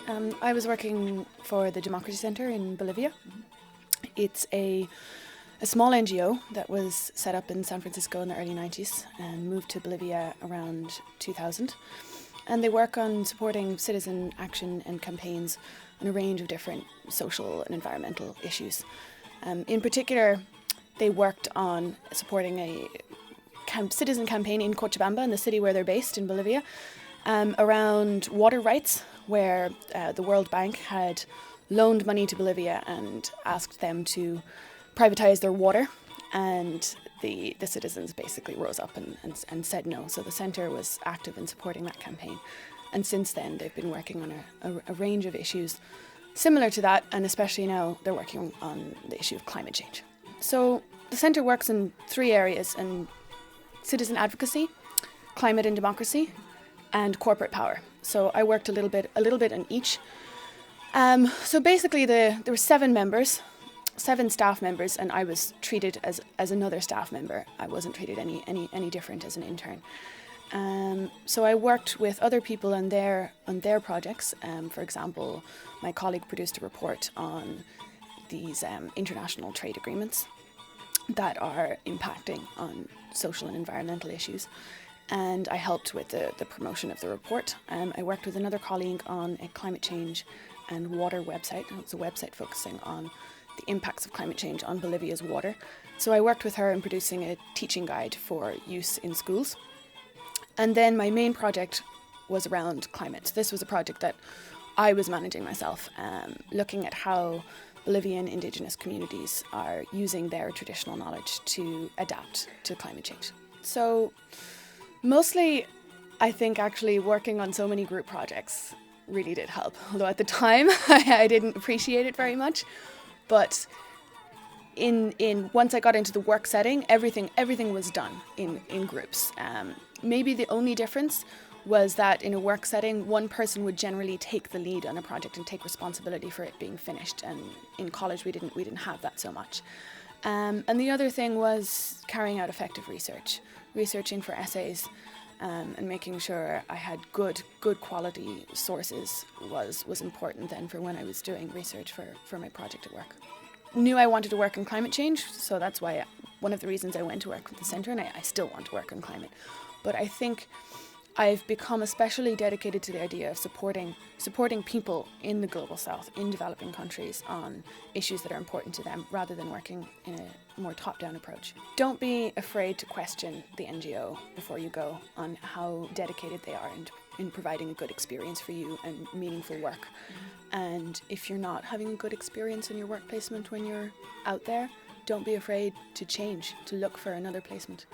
I was working for the Democracy Center in Bolivia. It's a small NGO that was set up in San Francisco in the early 90s and moved to Bolivia around 2000. And they work on supporting citizen action and campaigns on a range of different social and environmental issues. In particular, they worked on supporting a citizen campaign in Cochabamba, in the city where they're based in Bolivia, around water rights, where the World Bank had loaned money to Bolivia and asked them to privatize their water, and the citizens basically rose up and said no. So the centre was active in supporting that campaign, and since then they've been working on a range of issues similar to that, and especially now they're working on the issue of climate change. So the centre works in three areas: and citizen advocacy, climate and democracy, and corporate power. So I worked a little bit on each. So basically there were seven staff members, and I was treated as another staff member. I wasn't treated any different as an intern. So I worked with other people on their projects. For example, my colleague produced a report on these international trade agreements that are impacting on social and environmental issues, and I helped with the promotion of the report. I worked with another colleague on a climate change and water website. It's a website focusing on the impacts of climate change on Bolivia's water. So I worked with her in producing a teaching guide for use in schools. And then my main project was around climate. This was a project that I was managing myself, looking at how Bolivian indigenous communities are using their traditional knowledge to adapt to climate change. So mostly, I think actually working on so many group projects really did help. Although at the time I didn't appreciate it very much. But in once I got into the work setting, everything was done in groups. Maybe the only difference was that in a work setting, one person would generally take the lead on a project and take responsibility for it being finished. And in college, we didn't have that so much. And the other thing was carrying out effective research, researching for essays, and making sure I had good quality sources was important then for when I was doing research for my project at work. Knew I wanted to work on climate change, so that's why one of the reasons I went to work with the centre, and I still want to work on climate. But I think I've become especially dedicated to the idea of supporting people in the global south, in developing countries, on issues that are important to them, rather than working in a more top-down approach. Don't be afraid to question the NGO before you go on how dedicated they are in providing a good experience for you and meaningful work. And if you're not having a good experience in your work placement when you're out there, don't be afraid to change, to look for another placement.